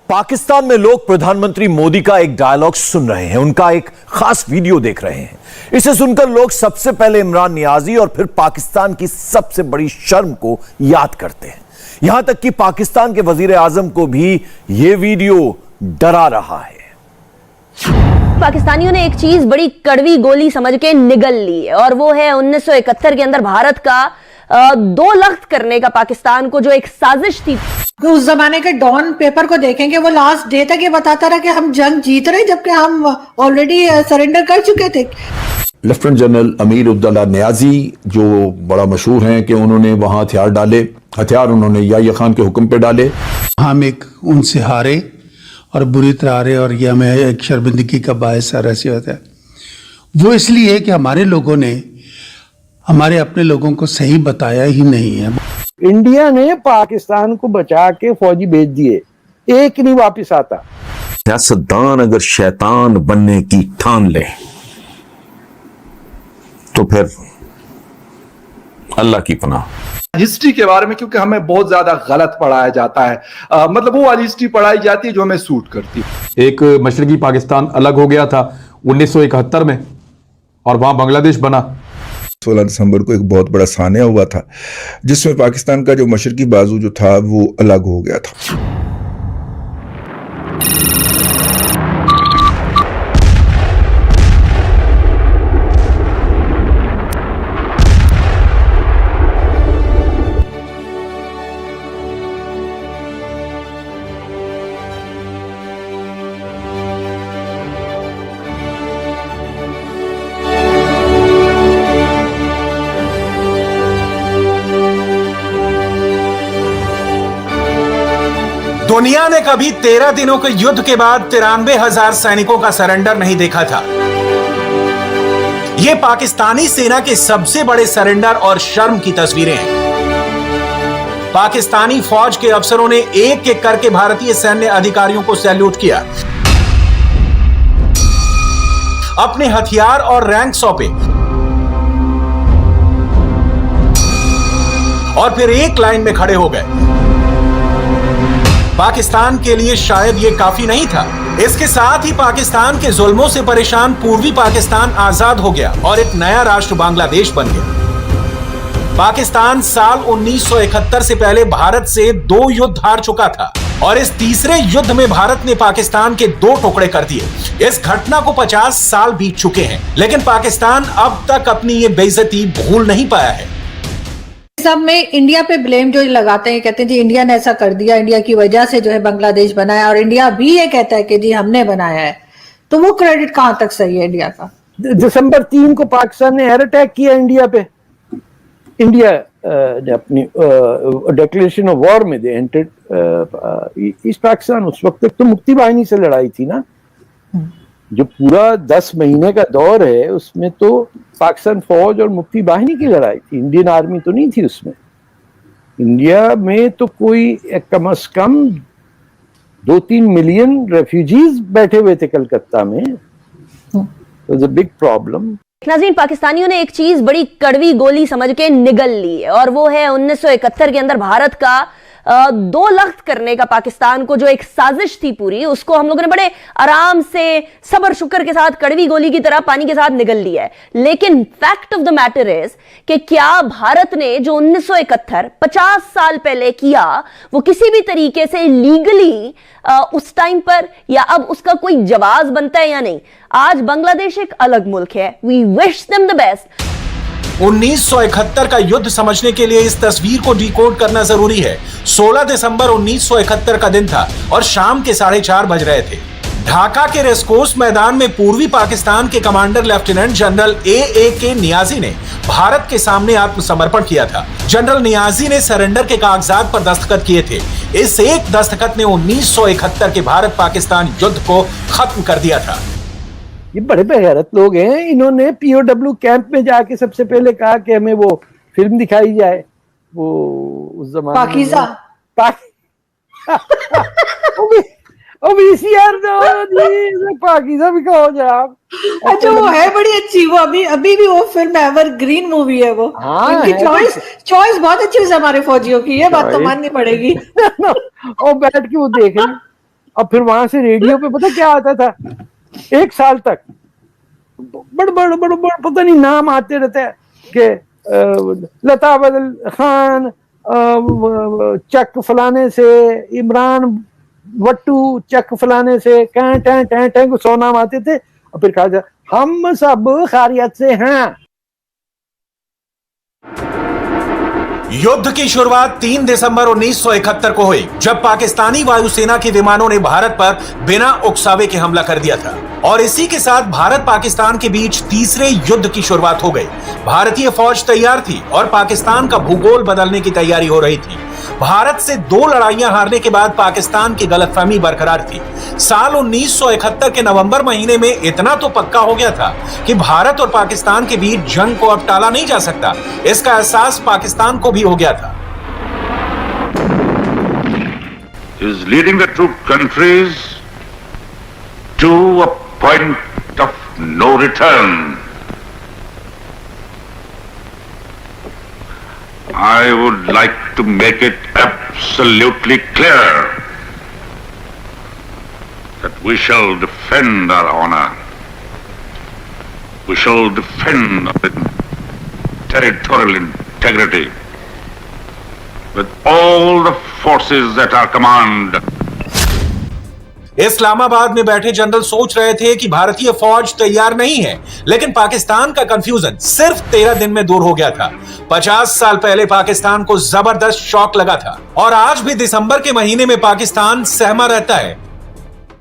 पाकिस्तान में लोग प्रधानमंत्री मोदी का एक डायलॉग सुन रहे हैं, उनका एक खास वीडियो देख रहे हैं। इसे सुनकर लोग सबसे पहले इमरान नियाजी और फिर पाकिस्तान की सबसे बड़ी शर्म को याद करते हैं। यहां तक कि पाकिस्तान के वजीर आजम को भी यह वीडियो डरा रहा है। पाकिस्तानियों ने एक चीज बड़ी कड़वी गोली समझ के निगल ली है और वो है 1971 के अंदर भारत का 2 लख्त करने का पाकिस्तान को, जो एक साजिश थी। उस जमाने के डॉन पेपर को देखेंगे, वो लास्ट डे तक ये बताता रहा कि हम जंग जीत रहे, जबकि हम ऑलरेडी सरेंडर कर चुके थे। Lieutenant general Amir ud-Daula Niazi जो बड़ा मशहूर हैं कि उन्होंने वहां हथियार डाले, हथियार उन्होंने याह्या खान के हुक्म पे डाले। हम एक उनसे हारे और बुरी तरह हारे और यह हमें एक शर्मिंदगी का बायस हैसियत है। वो इसलिए कि हमारे लोगों ने हमारे अपने लोगों को सही बताया ही नहीं है। इंडिया ने पाकिस्तान को बचा के फौजी भेज दिए, एक नहीं वापस आता। सियासतदान अगर शैतान बनने की ठान ले तो फिर अल्लाह की पनाह। हिस्ट्री के बारे में क्योंकि हमें बहुत ज्यादा गलत पढ़ाया जाता है, मतलब वो वाली हिस्ट्री पढ़ाई जाती है जो हमें सूट करती है। एक मशरकी पाकिस्तान अलग हो गया था 1971 में और वहां बांग्लादेश बना। 16 दिसंबर को एक बहुत बड़ा सानिया हुआ था जिसमें पाकिस्तान का जो मशरकी बाजू जो था वो अलग हो गया था। दुनिया ने कभी 13 दिनों के युद्ध के बाद 93,000 सैनिकों का सरेंडर नहीं देखा था। यह पाकिस्तानी सेना के सबसे बड़े सरेंडर और शर्म की तस्वीरें हैं। पाकिस्तानी फौज के अफसरों ने एक एक करके भारतीय सैन्य अधिकारियों को सैल्यूट किया, अपने हथियार और रैंक सौंपे और फिर एक लाइन में खड़े हो गए। पाकिस्तान के लिए शायद ये काफी नहीं था। इसके साथ ही पाकिस्तान के जुल्मों से परेशान पूर्वी पाकिस्तान आजाद हो गया और एक नया राष्ट्र बांग्लादेश बन गया। पाकिस्तान साल 1971 से पहले भारत से 2 युद्ध हार चुका था और इस तीसरे युद्ध में भारत ने पाकिस्तान के 2 टुकड़े कर दिए। इस घटना को 50 साल बीत चुके हैं, लेकिन पाकिस्तान अब तक अपनी ये बेइज्जती भूल नहीं पाया है। सब में इंडिया पे ब्लेम जो लगाते हैं, कहते हैं जी इंडिया ने ऐसा कर दिया, इंडिया की वजह से जो है बांग्लादेश बनाया, और इंडिया भी ये कहता है कि जी हमने बनाया है। तो वो क्रेडिट कहां तक सही है इंडिया का? दिसंबर 3 को पाकिस्तान ने एयर अटैक किया इंडिया पे। इंडिया ने अपनी डिक्लेरेशन ऑफ वॉर में दे एंटर्ड ईस्ट पाकिस्तान। उस वक्त तक तो मुक्ति बाहिनी से लड़ाई थी ना। जो पूरा 10 महीने का दौर है उसमें तो पाकिस्तान फौज और मुक्ति बाहिनी की लड़ाई थी, इंडियन आर्मी तो नहीं थी उसमें। इंडिया में तो कोई कम से कम 2-3 मिलियन रेफ्यूजीज बैठे हुए थे कलकत्ता में। Was a big problem. नाज़रीन, पाकिस्तानियों ने एक चीज बड़ी कड़वी गोली समझ के निगल ली है और वो है 1971 के अंदर भारत का 2 लख्त करने का पाकिस्तान को, जो एक साजिश थी पूरी, उसको हम लोगों ने बड़े आराम से सबर शुक्र के साथ कड़वी गोली की तरह पानी के साथ निगल लिया है। लेकिन fact of the matter is कि क्या भारत ने जो 1971 50 साल पहले किया वो किसी भी तरीके से लीगली उस टाइम पर, या अब उसका कोई जवाब बनता है या नहीं? आज बांग्लादेश एक अलग मुल्क है। We wish them the best. 1971 का युद्ध समझने के लिए इस तस्वीर को डिकोड करना जरूरी है। 16 दिसंबर 1971 का दिन था और शाम के 4:30 बज रहे थे। ढाका के रेसकोर्स मैदान में पूर्वी पाकिस्तान के commander lieutenant general A K. Niazi ने भारत के सामने आत्मसमर्पण किया था। जनरल नियाजी ने सरेंडर के कागजात पर दस्तखत किए थे। इस एक दस्तखत ने 1971 के भारत पाकिस्तान युद्ध को खत्म कर दिया था। ये बड़े बेगैरत लोग हैं। इन्होंने पीओडब्ल्यू कैंप में जाके सबसे पहले कहा कि हमें वो फिल्म दिखाई जाए, वो उस जमाने पाकीज़ा पाकीज़ा भी कहो जाए। अच्छा, वो है बड़ी अच्छी, वो अभी भी वो फिल्म एवर ग्रीन मूवी है वो। हाँ, इनकी चॉइस बहुत अच्छी है हमारे फौजियों की, ये बात तो माननी पड़ेगी। और बैठ के वो देख रहे अब फिर वहां से रेडियो पे पता क्या आता था, 1 साल तक बड़ पता नहीं नाम आते रहते हैं कि लता बदल खान चक फलाने से, इमरान वट्टू चक फलाने से, टैं को 100 नाम आते थे। और फिर कहा जाए हम सब खैरियत से हैं। युद्ध की शुरुआत 3 दिसंबर 1971 को हुई, जब पाकिस्तानी वायुसेना के विमानों ने भारत पर बिना उकसावे के हमला कर दिया था। और इसी के साथ भारत पाकिस्तान के बीच तीसरे युद्ध की शुरुआत हो गई। भारतीय फौज तैयार थी और पाकिस्तान का भूगोल बदलने की तैयारी हो रही थी। भारत से 2 लड़ाइयां हारने के बाद पाकिस्तान की गलतफहमी बरकरार थी। साल 1971 के नवंबर महीने में इतना तो पक्का हो गया था कि भारत और पाकिस्तान के बीच जंग को अब टाला नहीं जा सकता। इसका एहसास पाकिस्तान को भी हो गया था। Is leading the two countries to a point of no return. I would like to make it absolutely clear that we shall defend our honor. We shall defend our territorial integrity with all the forces at our command. Islamabad में बैठे general सोच रहे थे कि भारतीय फौज तैयार नहीं है, लेकिन पाकिस्तान का कंफ्यूजन सिर्फ 13 दिन में दूर हो गया था। 50 साल पहले पाकिस्तान को जबरदस्त शॉक लगा था और आज भी दिसंबर के महीने में पाकिस्तान सहमा रहता है।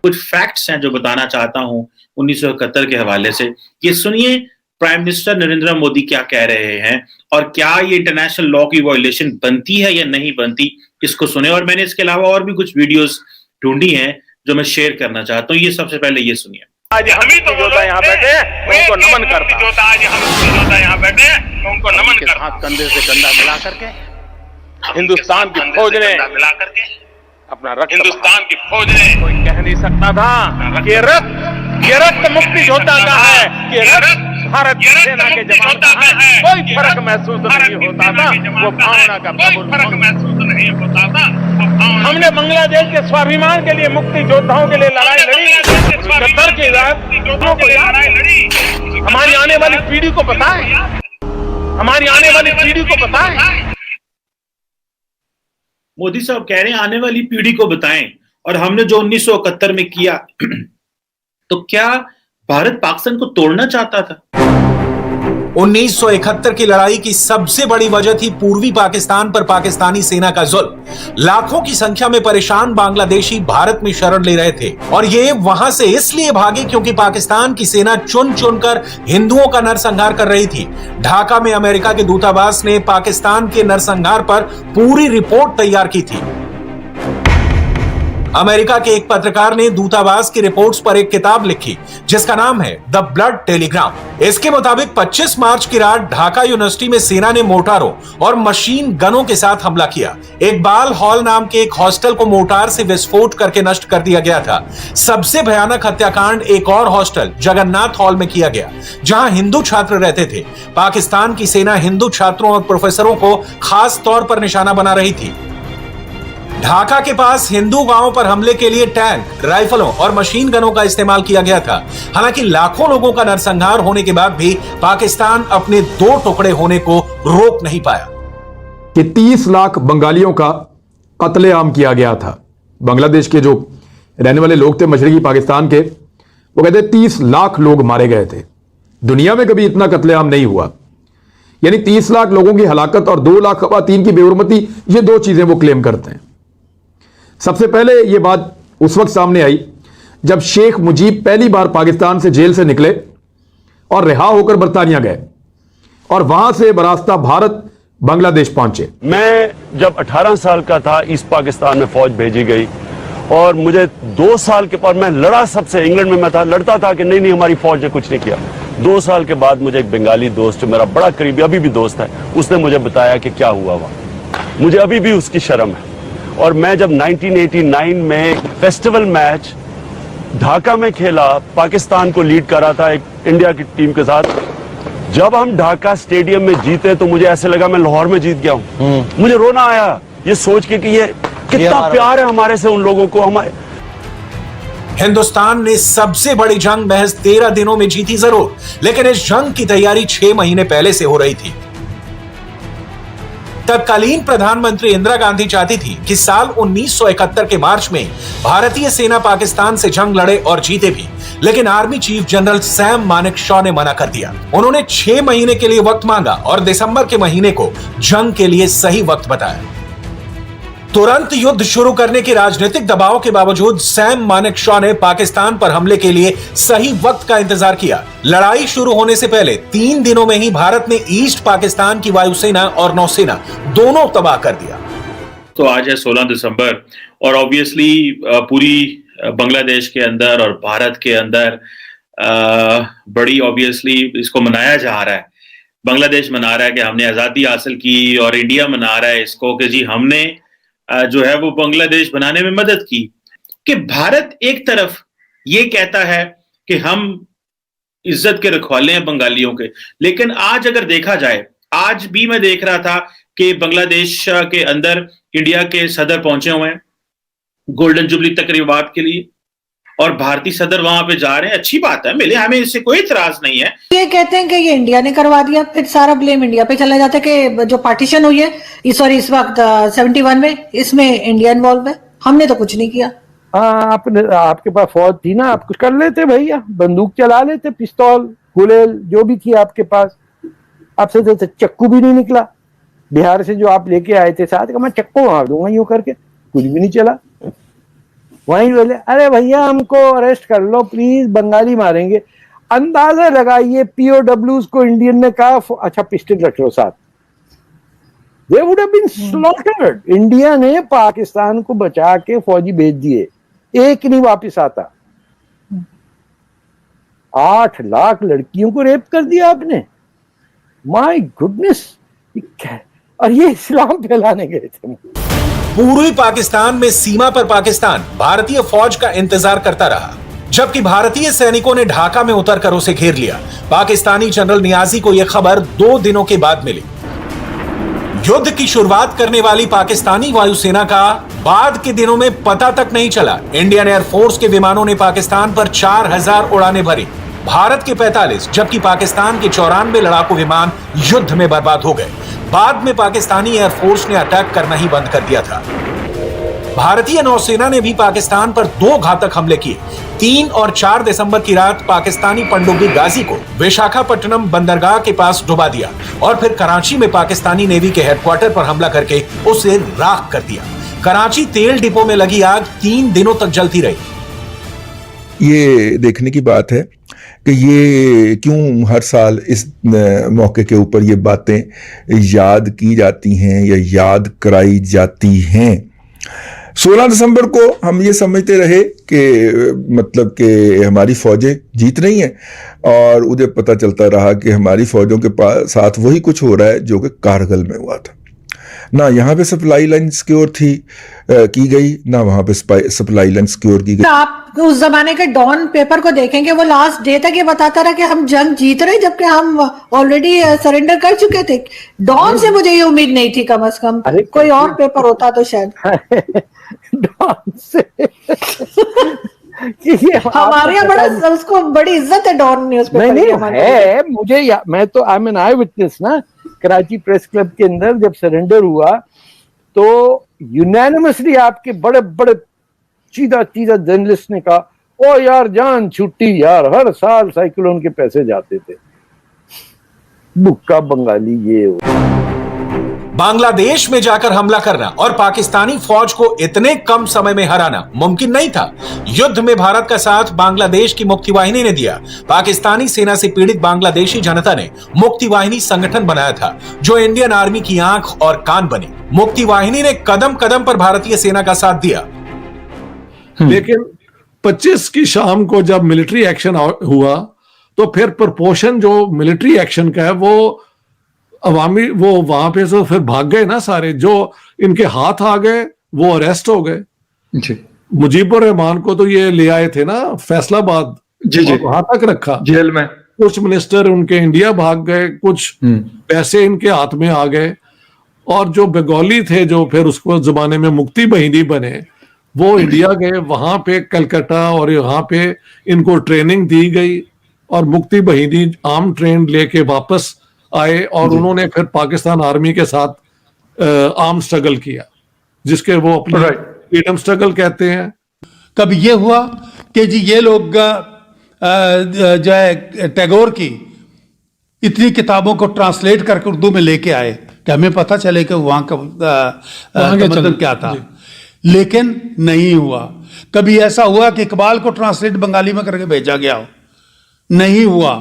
कुछ फैक्ट्स हैं जो बताना चाहता हूं 1971 के हवाले से। ये सुनिए प्राइम मिनिस्टर नरेंद्र मोदी क्या कह रहे हैं और क्या ये इंटरनेशनल लॉ की वायलेशन बनती है या नहीं बनती, इसको सुने। और मैंने इसके अलावा और भी कुछ वीडियोस ढूंढी हैं जो मैं शेयर करना चाहता हूँ। ये सबसे पहले ये सुनिए। आज हम ही तो जोधा यहाँ बैठे हैं, उनको नमन करता। आज हम जोधा यहाँ बैठे हैं, उनको नमन करता। हाथ कंधे से कंधा मिला करके हिंदुस्तान की फौज ने मिला करके अपना रक्त, हिंदुस्तान की फौज ने, कोई कह नहीं सकता था कि ये रक्त मुक्ति योद्धा का है, कि रक्त भारत की सेना के जवान का है। कोई फर्क महसूस नहीं होता था, वो भावना का कोई फर्क महसूस नहीं होता था। हमने बांग्लादेश के स्वाभिमान के लिए, मुक्ति योद्धाओं के लिए लड़ाई लड़ी। 70 के योद्धाओं के लिए लड़ाई लड़ी। हमारी आने वाली पीढ़ी को पता है, हमारी आने वाली पीढ़ी को पता है। मोदी साहब कह रहे हैं आने वाली पीढ़ी को बताएं। और हमने जो 1971 में किया तो क्या भारत पाकिस्तान को तोड़ना चाहता था? 1971 की लड़ाई की सबसे बड़ी वजह थी पूर्वी पाकिस्तान पर पाकिस्तानी सेना का जुल्म। लाखों की संख्या में परेशान बांग्लादेशी भारत में शरण ले रहे थे और ये वहां से इसलिए भागे क्योंकि पाकिस्तान की सेना चुन चुनकर हिंदुओं का नरसंहार कर रही थी। ढाका में अमेरिका के दूतावास ने पाकिस्तान के नरसंहार पर पूरी रिपोर्ट तैयार की थी। अमेरिका के एक पत्रकार ने दूतावास की रिपोर्ट्स पर एक किताब लिखी जिसका नाम है द ब्लड टेलीग्राम। इसके मुताबिक 25 मार्च की रात ढाका यूनिवर्सिटी में सेना ने मोटारों और मशीन गनों के साथ हमला किया। इकबाल हॉल नाम के एक हॉस्टल को मोटार से विस्फोट करके नष्ट कर दिया गया था। सबसे भयानक हत्याकांड एक और हॉस्टल जगन्नाथ हॉल में किया गया जहां हिंदू छात्र रहते थे। पाकिस्तान की सेना हिंदू छात्रों और प्रोफेसरों को खास तौर पर निशाना बना रही थी। ढाका के पास हिंदू गांवों पर हमले के लिए टैंक, राइफलों और मशीन गनों का इस्तेमाल किया गया था। हालांकि लाखों लोगों का नरसंहार होने के बाद भी पाकिस्तान अपने 2 टुकड़े होने को रोक नहीं पाया। कि 30 लाख बंगालियों का कत्लेआम किया गया था। बांग्लादेश के जो रहने वाले लोग थे मशरकी पाकिस्तान के, वो कहते 30 लाख लोग मारे गए थे। दुनिया में कभी इतना कत्लेआम नहीं हुआ। यानी 30 लाख लोगों की हलाकत और 2 लाख खवातीन की बेहुरमती, ये 2 चीजें वो क्लेम करते हैं। सबसे पहले ये बात उस वक्त सामने आई जब शेख मुजीब पहली बार पाकिस्तान से जेल से निकले और रिहा होकर बरतानिया गए और वहां से बरास्ता भारत बांग्लादेश पहुंचे। मैं जब 18 साल का था ईस्ट पाकिस्तान में फौज भेजी गई और मुझे 2 साल के बाद मैं लड़ा सबसे, इंग्लैंड में मैं था, लड़ता था कि नहीं हमारी फौज ने कुछ नहीं किया। 2 साल के बाद मुझे एक बंगाली दोस्त जो मेरा बड़ा करीबी अभी भी दोस्त है, उसने मुझे बताया कि क्या हुआ वहां। मुझे अभी भी उसकी शर्म है। और मैं जब 1989 में फेस्टिवल मैच ढाका में खेला, पाकिस्तान को लीड कर रहा था एक इंडिया की टीम के साथ, जब हम ढाका स्टेडियम में जीते तो मुझे ऐसे लगा मैं लाहौर में जीत गया हूं। मुझे रोना आया ये सोच के कि ये कितना प्यार है हमारे से उन लोगों को। हमारे हिंदुस्तान ने सबसे बड़ी जंग महज 13 दिनों में जीती जरूर, लेकिन इस जंग की तैयारी 6 महीने पहले से हो रही थी। तत्कालीन प्रधानमंत्री इंदिरा गांधी चाहती थी कि साल 1971 के मार्च में भारतीय सेना पाकिस्तान से जंग लड़े और जीते भी, लेकिन army chief general Sam Manekshaw ने मना कर दिया। उन्होंने 6 महीने के लिए वक्त मांगा और दिसंबर के महीने को जंग के लिए सही वक्त बताया। तुरंत युद्ध शुरू करने के राजनीतिक दबाव के बावजूद सैम मानेकशॉ ने पाकिस्तान पर हमले के लिए सही वक्त का इंतजार किया। लड़ाई शुरू होने से पहले 3 दिनों में ही भारत ने ईस्ट पाकिस्तान की वायुसेना और नौसेना दोनों तबाह कर दिया। तो आज है 16 दिसंबर और ऑब्वियसली पूरी बांग्लादेश के अंदर और भारत के अंदर बड़ी ऑब्वियसली इसको मनाया जा रहा है। बांग्लादेश मना रहा है कि हमने आजादी हासिल की और इंडिया मना रहा है इसको कि जी हमने जो है वो बांग्लादेश बनाने में मदद की। कि भारत एक तरफ ये कहता है कि हम इज्जत के रखवाले हैं बंगालियों के, लेकिन आज अगर देखा जाए, आज भी मैं देख रहा था कि बांग्लादेश के अंदर इंडिया के सदर पहुंचे हुए हैं गोल्डन जुबली तकरीबात के लिए और भारतीय सदर वहां पे जा रहे हैं। अच्छी बात है, मिले, हमें इससे कोई इतराज नहीं है। ये कहते हैं कि ये इंडिया ने करवा दिया, फिर सारा ब्लेम इंडिया पे चला जाता है कि जो पार्टीशन हुई है इस वक्त 71 में इसमें इंडिया इन्वॉल्व है, हमने तो कुछ नहीं किया। आपने, आपके पास फौज थी ना, आप कुछ कर लेते भैया, बंदूक चला लेते, पिस्तौल गुलेल जो भी थी आपके पास। आपसे तो चक्कू भी नहीं निकला। बिहार से जो आप लेके आए थे साथ, मैं चक्कू मार दूंगा यूं करके, कुछ भी नहीं चला। वहीं बोले अरे भैया हमको अरेस्ट कर लो प्लीज, बंगाली मारेंगे। अंदाजा लगाइए POWs को इंडियन ने कहा अच्छा पिस्टल रख लो साथ, they would have been slaughtered। India ने पाकिस्तान को बचा के फौजी भेज दिए, एक नहीं वापस आता। 8 लाख लड़कियों को रेप कर दिया आपने, माय गुडनेस। और ये इस्लाम फैलाने गए थे। पूर्वी पाकिस्तान में सीमा पर पाकिस्तान भारतीय फौज का इंतजार करता रहा, जबकि भारतीय सैनिकों ने ढाका में उतरकर उसे घेर लिया। पाकिस्तानी जनरल नियाजी को यह खबर 2 दिनों के बाद मिली। युद्ध की शुरुआत करने वाली पाकिस्तानी वायुसेना का बाद के दिनों में पता तक नहीं चला। इंडियन एयरफोर्स के विमानों ने पाकिस्तान पर 4000 उड़ानें भरी, भारत के 45 जबकि पाकिस्तान के 94 लड़ाकू विमान युद्ध में बर्बाद हो गए। बाद में पाकिस्तानी एयरफोर्स ने अटैक करना ही बंद कर दिया था। भारतीय नौसेना ने भी पाकिस्तान पर 2 घातक हमले किए। 3 और 4 दिसंबर की रात पाकिस्तानी पनडुब्बी गाजी को विशाखापट्टनम बंदरगाह के पास डुबा दिया और फिर कराची में पाकिस्तानी नेवी के हेडक्वार्टर पर हमला करके उसे राख कर दिया। कराची तेल डिपो में लगी आग 3 दिनों तक जलती रही। ये देखने की बात है कि ये क्यों हर साल इस मौके के ऊपर ये बातें याद की जाती हैं या याद कराई जाती हैं। 16 दिसंबर को हम ये समझते रहे कि मतलब कि हमारी फौजें जीत रही हैं और उधर पता चलता रहा कि हमारी फौजों के साथ वही कुछ हो रहा है जो कि कारगिल में हुआ था। ना यहाँ पे सप्लाई लाइन सिक्योर की गई, ना वहां पे सप्लाई लाइन सिक्योर की गई। आप उस जमाने के डॉन पेपर को देखेंगे, वो लास्ट डे तक ये बताता रहा कि हम जंग जीत रहे, जबकि हम ऑलरेडी सरेंडर कर चुके थे। डॉन से मुझे ये उम्मीद नहीं थी, कम से कम कोई और पेपर होता तो शायद। डॉन से हमारे यहाँ बड़ा उसको बड़ी इज्जत है डॉन न्यूज़पेपर की। नहीं है, मुझे मैं तो आई एम आई विटनेस ना, कराची प्रेस क्लब के अंदर जब सरेंडर हुआ तो यूनानिमसली आपके बड़े बड़े सीधा जर्नलिस्ट ने कहा ओ यार जान छुट्टी यार, हर साल साइक्लोन के पैसे जाते थे। बुक्का बंगाली ये बांग्लादेश में जाकर हमला करना और पाकिस्तानी फौज को इतने कम समय में हराना मुमकिन नहीं था। युद्ध में भारत का साथ बांग्लादेश की मुक्ति वाहिनी ने दिया। पाकिस्तानी सेना से पीड़ित बांग्लादेशी जनता ने मुक्ति वाहिनी संगठन बनाया था जो इंडियन आर्मी की आंख और कान बनी। मुक्ति वाहिनी ने कदम कदम पर भारतीय सेना का साथ दिया। लेकिन 25 की शाम को जब मिलिट्री एक्शन हुआ तो फिर प्रपोर्शन जो मिलिट्री एक्शन का है वो अवामी, वो वहां पे से फिर भाग गए ना सारे, जो इनके हाथ आ गए वो अरेस्ट हो गए। जी, मुजीबुर रहमान को तो ये ले आए थे ना फैसलाबाद, जी वहां तक रखा जेल में। कुछ मिनिस्टर उनके इंडिया भाग गए, कुछ पैसे इनके हाथ में आ गए और जो बंगाली थे जो फिर उसको जमाने में मुक्ति वाहिनी बने वो इंडिया गए, वहां पे कलकत्ता और यहाँ पे इनको ट्रेनिंग दी गई और मुक्ति बहिनी आर्म ट्रेन लेके वापस आए और उन्होंने फिर पाकिस्तान आर्मी के साथ आर्म स्ट्रगल किया, जिसके वो अपने फ्रीडम स्ट्रगल कहते हैं। कभी ये हुआ कि जी ये लोग जो है टैगोर की इतनी किताबों को ट्रांसलेट करके उर्दू में लेके आए कि हमें पता चले कि वहां का मतलब क्या था, लेकिन नहीं हुआ। कभी ऐसा हुआ कि इकबाल को ट्रांसलेट बंगाली में करके भेजा गया हो, नहीं हुआ।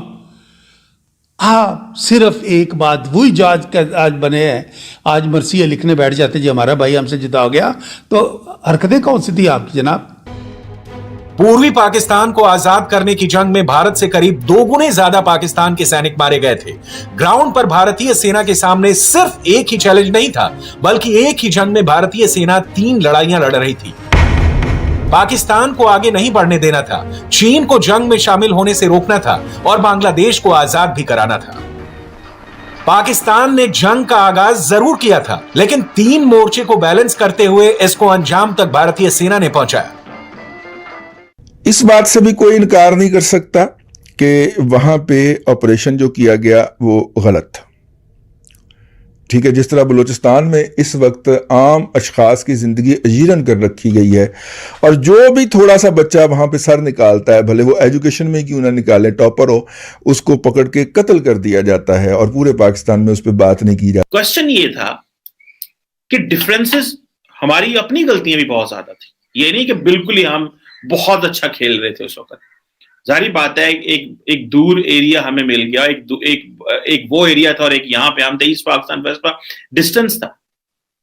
हाँ, सिर्फ एक बात, वही जज आज बने हैं, आज मर्सिया लिखने बैठ जाते जी हमारा भाई हमसे जुदा हो गया, तो हरकतें कौन सी थी आपकी जनाब? पूर्वी पाकिस्तान को आजाद करने की जंग में भारत से करीब 2 गुने ज्यादा पाकिस्तान के सैनिक मारे गए थे। ग्राउंड पर भारतीय सेना के सामने सिर्फ एक ही चैलेंज नहीं था, बल्कि एक ही जंग में भारतीय सेना 3 लड़ाइयां लड़ रही थी। पाकिस्तान को आगे नहीं बढ़ने देना था, चीन को जंग में शामिल होने से रोकना था और बांग्लादेश को आजाद भी कराना था। पाकिस्तान ने जंग का आगाज जरूर किया था, लेकिन 3 मोर्चे को बैलेंस करते हुए इसको अंजाम तक भारतीय सेना ने पहुंचाया। इस बात से भी कोई इनकार नहीं कर सकता कि वहां पे ऑपरेशन जो किया गया वो गलत था। ठीक है, जिस तरह बलूचिस्तान में इस वक्त आम अशखास की जिंदगी अजीरन कर रखी गई है और जो भी थोड़ा सा बच्चा वहां पे सर निकालता है, भले वो एजुकेशन में क्यों ना निकाले, टॉपर हो, उसको पकड़ के कत्ल कर दिया जाता है और पूरे पाकिस्तान में उस पर बात नहीं की जाती। क्वेश्चन ये था कि डिफरेंसेस, हमारी अपनी गलतियां भी बहुत ज्यादा थी। ये नहीं कि बिल्कुल ही हम बहुत अच्छा खेल रहे थे उस वक्त। जारी बात है, एक दूर एरिया हमें मिल गया, एक वो एरिया था और एक यहाँ पे हम थे, ईस्ट पाकिस्तान वेस्ट पाक, डिस्टेंस था।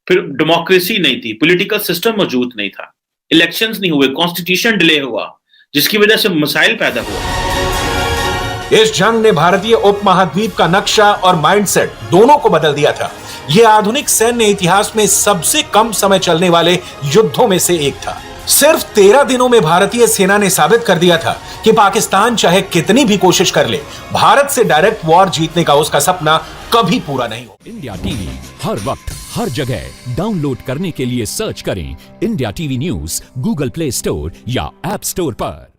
फिर डेमोक्रेसी नहीं थी, पॉलिटिकल सिस्टम मौजूद नहीं था, इलेक्शंस नहीं हुए, कॉन्स्टिट्यूशन डिले हुआ, जिसकी वजह से मसाइल पैदा हुआ। इस जंग ने भारतीय उपमहाद्वीप का नक्शा और माइंडसेट दोनों को बदल दिया था। यह आधुनिक सैन्य इतिहास में सबसे कम समय चलने वाले युद्धों में से एक था। सिर्फ 13 दिनों में भारतीय सेना ने साबित कर दिया था कि पाकिस्तान चाहे कितनी भी कोशिश कर ले, भारत से डायरेक्ट वॉर जीतने का उसका सपना कभी पूरा नहीं हो। इंडिया टीवी हर वक्त हर जगह डाउनलोड करने के लिए सर्च करें India TV news Google play store या ऐप स्टोर पर।